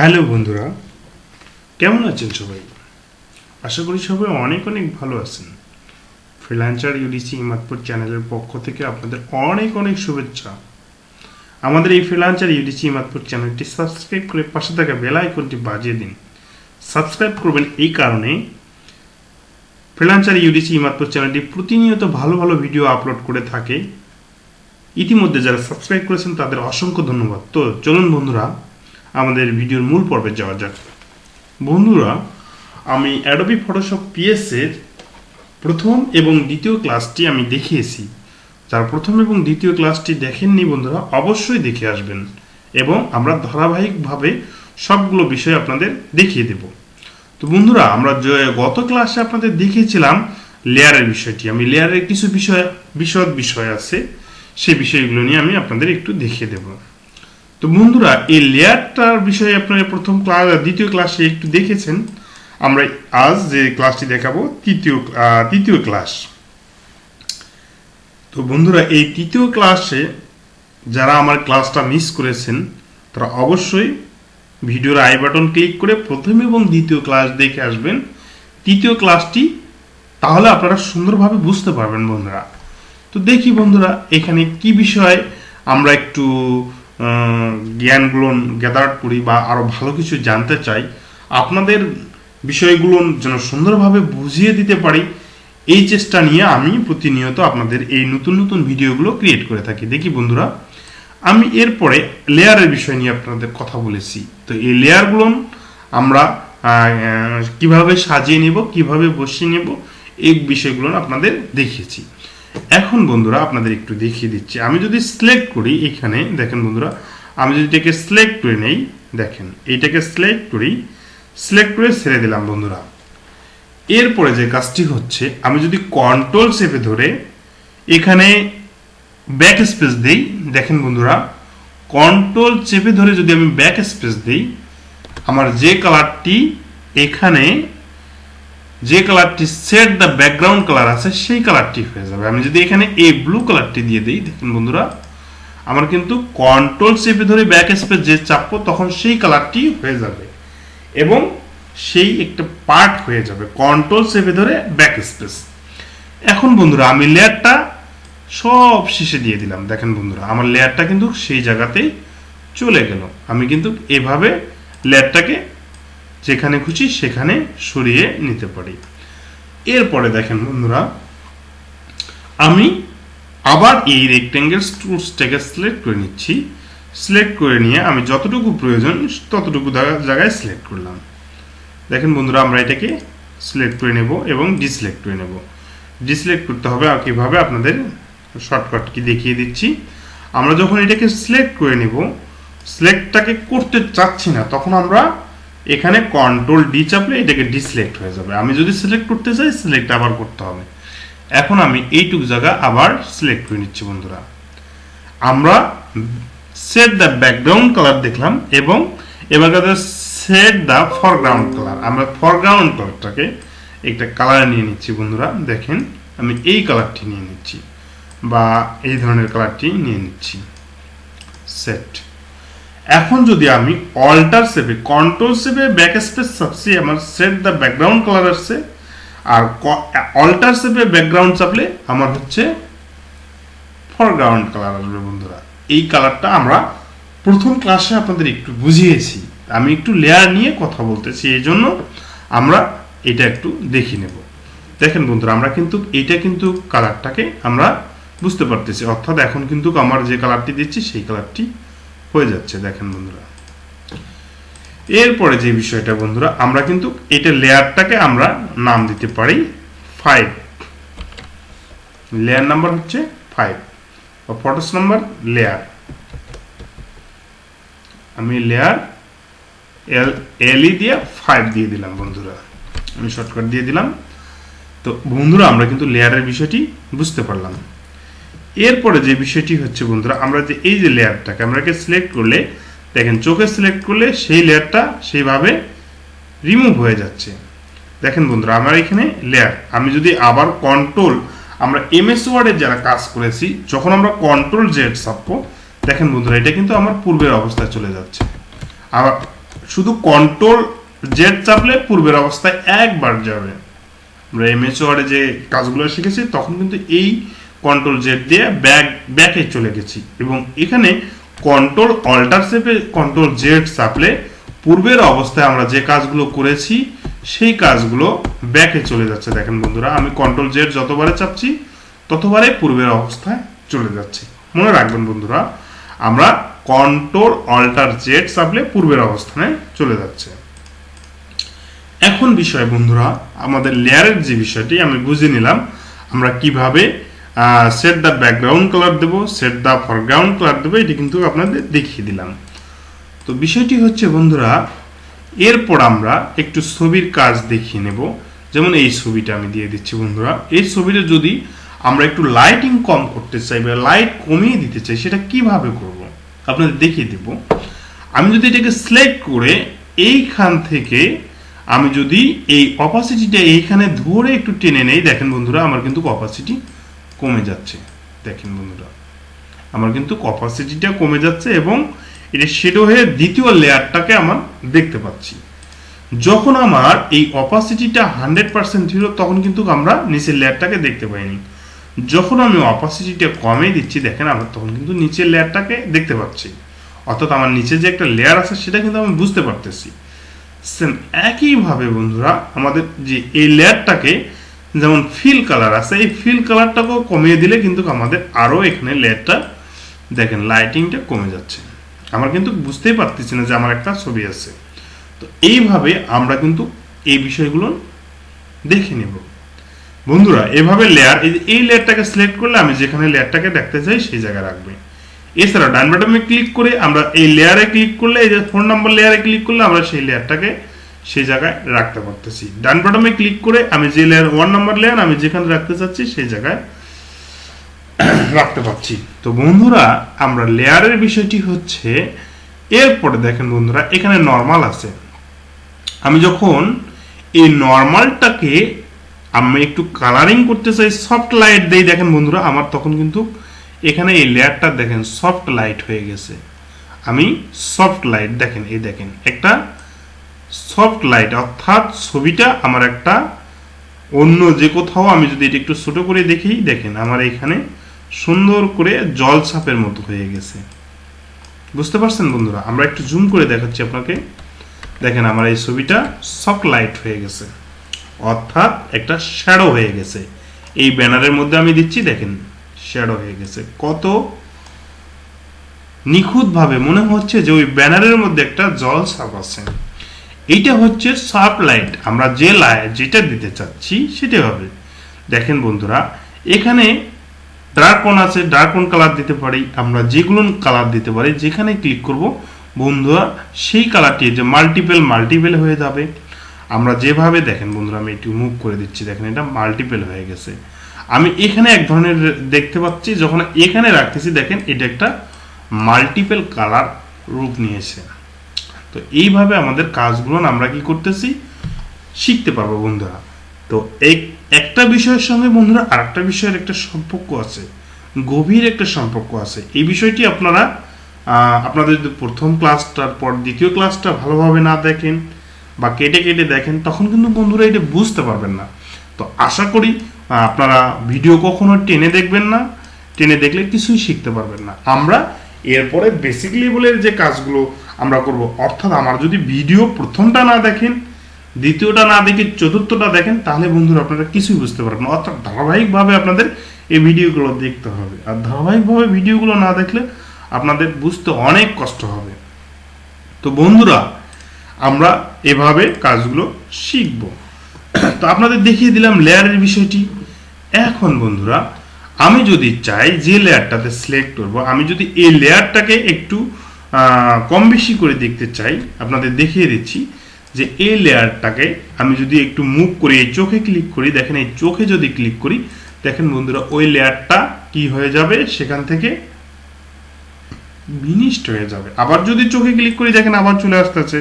Hello বন্ধুরা, কেমন আছেন সবাই? আশা করি সবাই অনেক অনেক ভালো আছেন। ফ্রিল্যান্সার ইউডিসি ইমাদপুর চ্যানেলের পক্ষ থেকে আপনাদের অনেক অনেক শুভেচ্ছা। আমাদের এই ফ্রিল্যান্সার ইউডিসি ইমাদপুর চ্যানেলটি সাবস্ক্রাইব করে পাশে থাকা বেল আইকনটি বাজিয়ে দিন। সাবস্ক্রাইব করবেন এই কারণে, ফ্রিল্যান্সার ইউডিসি ইমাদপুর চ্যানেলটি প্রতিনিয়ত ভালো ভালো ভিডিও আপলোড করে থাকে। ইতিমধ্যে যারা সাবস্ক্রাইব করেছেন তাদের অসংখ্য ধন্যবাদ। তো চলুন বন্ধুরা, আমাদের ভিডিওর মূল পর্বে যাওয়া যাক। বন্ধুরা, আমি অ্যাডোবি ফটোশপ পিএস এর প্রথম এবং দ্বিতীয় ক্লাসটি আমি দেখিয়েছি। যারা প্রথম এবং দ্বিতীয় ক্লাসটি দেখেননি বন্ধুরা, অবশ্যই দেখে আসবেন এবং আমরা ধারাবাহিকভাবে সবগুলো বিষয় আপনাদের দেখিয়ে দেব। তো বন্ধুরা, আমরা গত ক্লাসে আপনাদের দেখিয়েছিলাম লেয়ারের বিষয়টি। আমি লেয়ারের কিছু বিষয় আছে, সেই বিষয়গুলো নিয়ে আমি আপনাদের একটু দেখিয়ে দেব। তো বন্ধুরা, এই লেয়ারটার বিষয়ে আপনারা দ্বিতীয় ক্লাসে একটু দেখেছেন। আমরা আজ যে ক্লাসটি দেখাবো তৃতীয় ক্লাস। তো বন্ধুরা, এই তৃতীয় ক্লাসে যারা আমার ক্লাসটা মিস করেছেন তারা অবশ্যই ভিডিওর আই বাটন ক্লিক করে প্রথম এবং দ্বিতীয় ক্লাস দেখে আসবেন। তৃতীয় ক্লাসটি তাহলে আপনারা সুন্দরভাবে বুঝতে পারবেন বন্ধুরা। তো দেখি বন্ধুরা, এখানে কি বিষয় আমরা একটু জ্ঞানগুলো গ্যাদার করি বা আরও ভালো কিছু জানতে চাই, আপনাদের বিষয়গুলো যেন সুন্দরভাবে বুঝিয়ে দিতে পারি, এই চেষ্টা নিয়ে আমি প্রতিনিয়ত আপনাদের এই নতুন নতুন ভিডিওগুলো ক্রিয়েট করে থাকি। দেখি বন্ধুরা, আমি এরপরে লেয়ারের বিষয় নিয়ে আপনাদের কথা বলেছি। তো এই লেয়ারগুলো আমরা কিভাবে সাজিয়ে নেব, কিভাবে বসিয়ে নেব, এই বিষয়গুলো আপনাদের দেখিয়েছি। এখন বন্ধুরা আপনাদের একটু দেখিয়ে দিচ্ছি। আমি যদি সিলেক্ট করি, এখানে দেখেন বন্ধুরা, আমি যদি এটাকে সিলেক্ট করে নেই, দেখেন এইটাকে সিলেক্ট করে ছেড়ে দিলাম বন্ধুরা। এরপরে যে কাজটি হচ্ছে, আমি যদি কন্ট্রোল চেপে ধরে এখানে ব্যাক স্পেস দেই, দেখেন বন্ধুরা, কন্ট্রোল চেপে ধরে যদি আমি ব্যাক স্পেস দেই, আমার যে কালারটি এখানে সেট দ্য ব্যাকগ্রাউন্ড কালার আছে সেই কালারটি হয়ে যাবে। আমি যদি এখানে এই ব্লু কালারটি দিয়ে দিই, দেখুন বন্ধুরা, আমার কিন্তু কন্ট্রোল চেপে ধরে ব্যাক স্পেস যে চাপবো তখন সেই কালারটি হয়ে যাবে এবং সেই একটা পার্ট হয়ে যাবে। কন্ট্রোল চেপে ধরে ব্যাক স্পেস। এখন বন্ধুরা, আমি লেয়ারটা সব শেষে দিয়ে দিলাম। দেখেন বন্ধুরা, আমার লেয়ারটা কিন্তু সেই জায়গাতেই চলে গেল। আমি কিন্তু এভাবে লেয়ারটাকে যেখানে খুশি সেখানে সরিয়ে নিতে পারি। এরপরে দেখেন বন্ধুরা, আমি আবার এই রেক্ট্যাঙ্গেল টুলসটাকে সিলেক্ট করে নিচ্ছি। সিলেক্ট করে নিয়ে আমি যতটুকু প্রয়োজন ততটুকু জায়গায় সিলেক্ট করলাম। দেখেন বন্ধুরা, আমরা এটাকে সিলেক্ট করে নেব এবং ডিসিলেক্ট করে নেব। ডিসিলেক্ট করতে হবে আর কিভাবে আপনাদের শর্টকাট কি দেখিয়ে দিচ্ছি। আমরা যখন এটাকে সিলেক্ট করে নেব, সিলেক্টটাকে করতে চাচ্ছি না, তখন আমরা এখানে কন্ট্রোল ডি চাপলে এটাকে ডিসিলেক্ট হয়ে যাবে। আমি যদি সিলেক্ট করতে চাই, সিলেক্ট আবার করতে হবে। এখন আমি এইটুকু জায়গা আবার সিলেক্ট করে নিচ্ছি বন্ধুরা। আমরা সেট দ্য ব্যাকগ্রাউন্ড কালার দেখলাম এবং এবার সেট দ্য ফরগ্রাউন্ড কালার। আমরা ফরগ্রাউন্ড কালারটাকে একটা কালার নিয়ে নিচ্ছি বন্ধুরা। দেখেন, আমি এই কালারটি নিয়ে নিচ্ছি বা এই ধরনের কালারটি নিয়ে নিচ্ছি। সেট। এখন যদি আমি অল্টার চেপে কন্ট্রোল চেপে ব্যাক স্পেস চাপছি, আমার সেট দ্য ব্যাকগ্রাউন্ড কালার আসছে। আর অল্টার চেপে ব্যাকগ্রাউন্ড চাপলে আমার হচ্ছে ফরগ্রাউন্ড কালার আসবে বন্ধুরা। এই কালারটা আমরা প্রথম ক্লাসে আপনাদের একটু বুঝিয়েছি। আমি একটু লেয়ার নিয়ে কথা বলতেছি, এই জন্য আমরা এটা একটু দেখে নেব। দেখেন বন্ধুরা, আমরা কিন্তু এইটা কিন্তু কালারটাকে আমরা বুঝতে পারতেছি, অর্থাৎ এখন কিন্তু আমার যে কালারটি দিচ্ছি সেই কালারটি হয়ে যাচ্ছে। দেখেন বন্ধুরা, এরপরে যে বিষয়টা বন্ধুরা, আমরা কিন্তু এটা লেয়ারটাকে আমরা নাম দিতে পারি 5। লেয়ার নাম্বার হচ্ছে 5 বা ফটোস নাম্বার লেয়ার। আমি লেয়ার এলই দিয়ে 5 দিয়ে দিলাম বন্ধুরা। আমি শর্টকাট দিয়ে দিলাম। তো বন্ধুরা, আমরা কিন্তু লেয়ারের বিষয়টি বুঝতে পারলাম। এরপরে যে বিষয়টি হচ্ছে বন্ধুরা, আমরা যে এই যে লেয়ারটাকে আমরা সিলেক্ট করলে, দেখেন চোখে সিলেক্ট করলে সেই লেয়ারটা সেইভাবে রিমুভ হয়ে যাচ্ছে। দেখেন বন্ধুরা, আমার এখানে লেয়ার, আমি যদি আবার কন্ট্রোল, আমরা এমএস ওয়ার্ডে যারা কাজ করেছি, যখন আমরা কন্ট্রোল জেড চাপবো, দেখেন বন্ধুরা, এটা কিন্তু আমার পূর্বের অবস্থায় চলে যাচ্ছে। আবার শুধু কন্ট্রোল জেড চাপলে পূর্বের অবস্থায় একবার যাবে। আমরা এমএস ওয়ার্ডে যে কাজগুলো শিখেছি তখন কিন্তু এই কন্ট্রোল জেড দিয়ে ব্যাকে চলে গেছি, এবং এখানে কন্ট্রোল অল্টার চেপে কন্ট্রোল জেড চাপলে পূর্বের অবস্থায় আমরা যে কাজগুলো করেছি সেই কাজগুলো ব্যাকে চলে যাচ্ছে। দেখেন বন্ধুরা, আমি কন্ট্রোল জেড যতবারে চাপছি ততবারে পূর্বের অবস্থায় চলে যাচ্ছে। মনে রাখবেন বন্ধুরা, আমরা কন্ট্রোল অল্টার জেড চাপলে পূর্বের অবস্থানে চলে যাচ্ছে। এখন বিষয় বন্ধুরা, আমাদের লেয়ারের যে বিষয়টি আমি বুঝে নিলাম, আমরা কিভাবে সেট দ্য ব্যাকগ্রাউন্ড কালার দেবো, সেট দ্য ফরগ্রাউন্ড কালার দেবো, এটি কিন্তু আপনাদের দেখিয়ে দিলাম। তো বিষয়টি হচ্ছে বন্ধুরা, এরপর আমরা একটু ছবির কাজ দেখিয়ে নেব। যেমন এই ছবিটা আমি দিয়ে দিচ্ছি বন্ধুরা। এই ছবিটা যদি আমরা একটু লাইটিং কম করতে চাই বা লাইট কমিয়ে দিতে চাই, সেটা কিভাবে করব আপনাদের দেখিয়ে দেব। আমি যদি এটাকে সিলেক্ট করে এইখান থেকে আমি যদি এই অপাসিটিটা এইখানে ধরে একটু টেনে নেই, দেখেন বন্ধুরা আমার কিন্তু অপাসিটি কমে যাচ্ছে। দেখেন বন্ধুরা, আমার কিন্তু অপাসিটিটা কমে যাচ্ছে এবং এটা শ্যাডো হয়ে দ্বিতীয় লেয়ারটাকে আমার দেখতে পাচ্ছি। যখন আমার এই অপাসিটিটা 100% ছিল তখন কিন্তু আমরা নিচের লেয়ারটাকে দেখতে পাইনি। যখন আমি অপাসিটিটা কমিয়ে দিচ্ছি, দেখেন আমরা তখন কিন্তু নিচের লেয়ারটাকে দেখতে পাচ্ছি। অর্থাৎ আমার নিচে যে একটা লেয়ার আছে সেটা কিন্তু আমি বুঝতে পারতেছি। সেম একইভাবে বন্ধুরা, আমাদের যে এই লেয়ারটাকে যেমন ফিল কালার আছে, এই ফিল কালারটাকেও কমিয়ে দিলে কিন্তু আমাদের আরও এখানে লেয়ারটা দেখেন লাইটিংটা কমে যাচ্ছে। আমরা কিন্তু বুঝতেই পারতেছি না যে আমার একটা ছবি আছে। তো এইভাবে আমরা কিন্তু এই বিষয়গুলো দেখে নেব বন্ধুরা। এভাবে লেয়ার, এই লেয়ারটাকে সিলেক্ট করলে আমি যেখানে লেয়ারটাকে দেখতে চাই সেই জায়গায় রাখবে। এছাড়া ডান বাটনে ক্লিক করে আমরা এই লেয়ারে ক্লিক করলে, এই যে 4 নম্বর লেয়ারে ক্লিক করলে আমরা সেই লেয়ারটাকে সেই জায়গায় রাখতে পারতেছি। ডান বাটনে ক্লিক করে আমি যে লেয়ার 1 নম্বর লেয়ার আমি যেখানে রাখতে চাচ্ছি সেই জায়গায় রাখতে পারছি। তো বন্ধুরা, আমরা লেয়ারের বিষয়টি হচ্ছে, এরপরে দেখেন বন্ধুরা এখানে নরমাল আছে। আমি যখন এই নরমালটাকে আমি একটু কালারিং করতে চাই, সফট লাইট দেই, দেখেন বন্ধুরা আমার তখন কিন্তু এখানে এই লেয়ারটা দেখেন সফট লাইট হয়ে গেছে। আমি সফট লাইট দেখেন, এই দেখেন একটা সফট লাইট, অর্থাৎ ছবিটা আমার একটা অন্য যে কোথাও আমি যদি এটা একটু ছোট করে দেখি, দেখেন আমার এখানে সুন্দর করে জল ছাপের মতো হয়ে গেছে। বুঝতে পারছেন বন্ধুরা? আমরা একটু জুম করে দেখাচ্ছি আপনাকে। দেখেন আমার এই ছবিটা সফট লাইট হয়ে গেছে, অর্থাৎ একটা শ্যাডো হয়ে গেছে। এই ব্যানারের মধ্যে আমি দিচ্ছি, দেখেন শ্যাডো হয়ে গেছে। কত নিখুঁত ভাবে মনে হচ্ছে যে ওই ব্যানারের মধ্যে একটা জল ছাপ আছে। এইটা হচ্ছে সফট লাইট। আমরা যে যেটা দিতে চাচ্ছি সেটা হবে। দেখেন বন্ধুরা, এখানে ডার্ক অন আছে, ডার্ক অন কালার দিতে পারি, আমরা যেগুলো কালার দিতে পারি। যেখানে ক্লিক করব বন্ধুরা সেই কালারটি যে মাল্টিপল হয়ে যাবে। আমরা যেভাবে দেখেন বন্ধুরা, আমি একটু মুভ করে দিচ্ছি, দেখেন এটা মাল্টিপল হয়ে গেছে। আমি এখানে এক ধরনের দেখতে পাচ্ছি, যখন এখানে রাখতেছি দেখেন এটা একটা মাল্টিপল কালার রূপ নিয়েছে। তো এইভাবে আমাদের কাজগুলো আমরা কি করতেছি শিখতে পারবো বন্ধুরা। তো এই একটা বিষয়ের সঙ্গে বন্ধুরা আরেকটা বিষয়ের একটা সম্পর্ক আছে, গভীর একটা সম্পর্ক আছে। এই বিষয়টি আপনারা আপনাদের যদি প্রথম ক্লাসটার পর দ্বিতীয় ক্লাসটা ভালোভাবে না দেখেন বা কেটে কেটে দেখেন, তখন কিন্তু বন্ধুরা এটা বুঝতে পারবেন না। তো আশা করি আপনারা ভিডিও কখনো টেনে দেখবেন না, টেনে দেখলে কিছুই শিখতে পারবেন না। আমরা এরপরে বেসিক লেভেলের যে কাজগুলো আমরা করব, অর্থাৎ আমার যদি ভিডিও প্রথমটা না দেখেন, দ্বিতীয়টা না দেখে চতুর্থটা দেখেন, তাহলে বন্ধুরা আপনারা কিছুই বুঝতে পারবেন না। অর্থাৎ ধারাবাহিকভাবে আপনাদের এই ভিডিওগুলো দেখতে হবে, আর ধারাবাহিকভাবে ভিডিওগুলো না দেখলে আপনাদের বুঝতে অনেক কষ্ট হবে। তো বন্ধুরা আমরা এভাবে কাজগুলো শিখব। তো আপনাদের দেখিয়ে দিলাম লেয়ারের বিষয়টি। এখন বন্ধুরা আমি যদি চাই যে লেয়ারটাতে সিলেক্ট করব, আমি যদি এই লেয়ারটাকে একটু কম বেশি করে দেখতে চাই, আপনাদের দেখিয়ে দিচ্ছি যে এই লেয়ারটাকে আমি যদি একটু মুভ করি, এই চোখে ক্লিক করি, দেখেন এই চোখে যদি ক্লিক করি, দেখেন বন্ধুরা ওই লেয়ারটা কি হয়ে যাবে, সেখান থেকে ভিনিশড হয়ে যাবে। আবার যদি চোখে ক্লিক করি, দেখেন আবার চলে আসতেছে।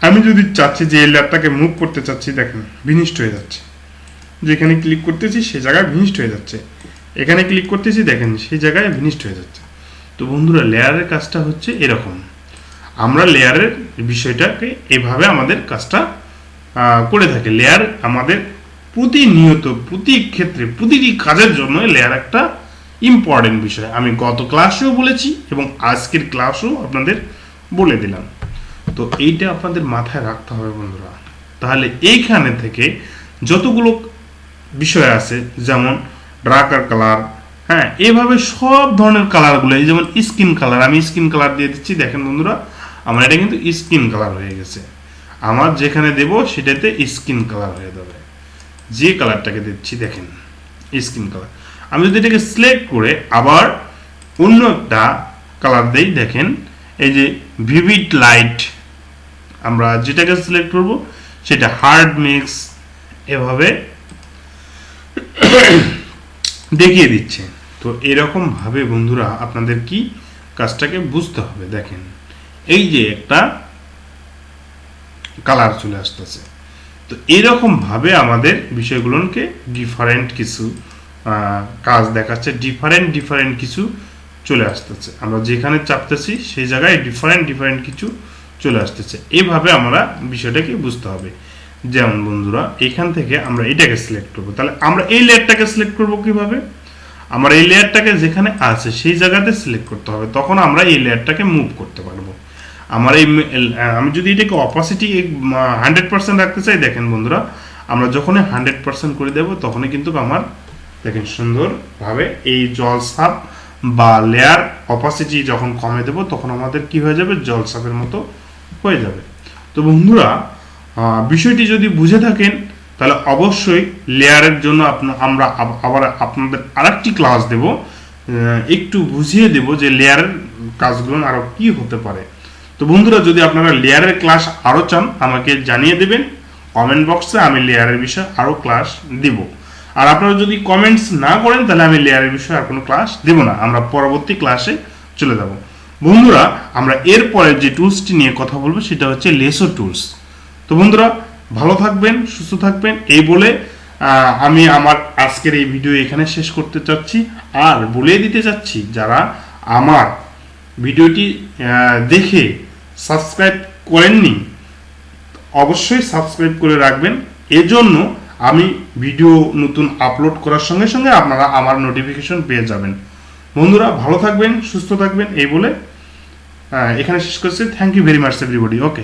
আমি যদি চাচ্ছি যে এই লেয়ারটাকে মুভ করতে চাচ্ছি, দেখেন ভিনিশড হয়ে যাচ্ছে। যেখানে ক্লিক করতেছি সেই জায়গায় ভিনিশড হয়ে যাচ্ছে, এখানে ক্লিক করতেছি দেখেন সেই জায়গায় ভিনিশড হয়ে যাচ্ছে। তো বন্ধুরা লেয়ারের কাজটা হচ্ছে এরকম। আমরা লেয়ারের বিষয়টাকে এভাবে আমাদের কাজটা করে থাকি। লেয়ার আমাদের প্রতিনিয়ত প্রতি ক্ষেত্রে প্রতিটি কাজের জন্য লেয়ার একটা ইম্পর্টেন্ট বিষয়। আমি গত ক্লাসেও বলেছি এবং আজকের ক্লাসেও আপনাদের বলে দিলাম। তো এইটা আপনাদের মাথায় রাখতে হবে বন্ধুরা। তাহলে এইখানে থেকে যতগুলো বিষয় আছে, যেমন ডার্কার কালার, হ্যাঁ, এইভাবে সব ধরনের কালারগুলো, এই যেমন স্কিন কালার, আমি স্কিন কালার দিয়ে দিচ্ছি। দেখেন বন্ধুরা, আমার এটা কিন্তু স্কিন কালার হয়ে গেছে। আমার যেখানে দেব সেটাতে স্কিন কালার হয়ে যাবে। যে কালারটাকে দিচ্ছি দেখেন স্কিন কালার। আমি যদি এটাকে সিলেক্ট করে আবার অন্য একটা কালার দেই, দেখেন এই যে ভিভিড লাইট, আমরা যেটাকে সিলেক্ট করব সেটা হার্ড মিক্স, এভাবে দেখিয়ে দিচ্ছে। তো এরকম ভাবে বন্ধুরা আপনাদের কি কাজটাকে বুঝতে হবে। দেখেন এই যে একটা কালার চলে আসতেছে। তো এরকম ভাবে আমাদের বিষয়গুলোকে ডিফারেন্ট কিছু কাজ দেখাচ্ছে, ডিফারেন্ট কিছু চলে আসতেছে। আমরা যেখানে চাপতেছি সেই জায়গায় ডিফারেন্ট কিছু চলে আসতেছে। এইভাবে আমরা বিষয়টাকে বুঝতে হবে। যেমন বন্ধুরা এখান থেকে আমরা এটাকে সিলেক্ট করব, তাহলে আমরা এই লেয়ারটাকে সিলেক্ট করব কিভাবে? আমরা এই লেয়ারটাকে যেখানে আছে সেই জায়গাতে সিলেক্ট করতে হবে, তখন আমরা এই লেয়ারটাকে মুভ করতে পারবো। আমার এই আমি যদি এটাকে অপাসিটি 100% রাখতে চাই, দেখেন বন্ধুরা আমরা যখনই 100% করে দেব তখনই কিন্তু আমার দেখেন সুন্দরভাবে এই জলছাপ বা লেয়ার অপাসিটি যখন কমে দেব তখন আমাদের কি হয়ে যাবে, জলছাপের মতো হয়ে যাবে। তো বন্ধুরা বিষয়টি যদি বুঝে থাকেন তাহলে অবশ্যই লেয়ারের জন্য আমরা আবার আপনাদের আরেকটি ক্লাস দেব, একটু বুঝিয়ে দেব যে লেয়ারের কাজগুলো আরো কি হতে পারে। তো বন্ধুরা যদি আপনারা লেয়ারের ক্লাস আরো চান আমাকে জানিয়ে দেবেন কমেন্ট বক্সে, আমি লেয়ারের বিষয়ে আরো ক্লাস দিব। আর আপনারা যদি কমেন্টস না করেন তাহলে আমি লেয়ারের বিষয়ে আর কোনো ক্লাস দেব না, আমরা পরবর্তী ক্লাসে চলে যাব। বন্ধুরা আমরা এরপরে যে টুলসটি নিয়ে কথা বলবো সেটা হচ্ছে লেসো টুলস। তো বন্ধুরা ভালো থাকবেন, সুস্থ থাকবেন, এই বলে আমি আমার আজকের এই ভিডিও এখানে শেষ করতে চাচ্ছি। আর বলে দিতে চাচ্ছি যারা আমার ভিডিওটি দেখে সাবস্ক্রাইব করেননি অবশ্যই সাবস্ক্রাইব করে রাখবেন। এজন্য আমি ভিডিও নতুন আপলোড করার সঙ্গে সঙ্গে আপনারা আমার নোটিফিকেশন পেয়ে যাবেন। বন্ধুরা ভালো থাকবেন, সুস্থ থাকবেন, এই বলে এখানে শেষ করছি। Thank you very much everybody. Okay.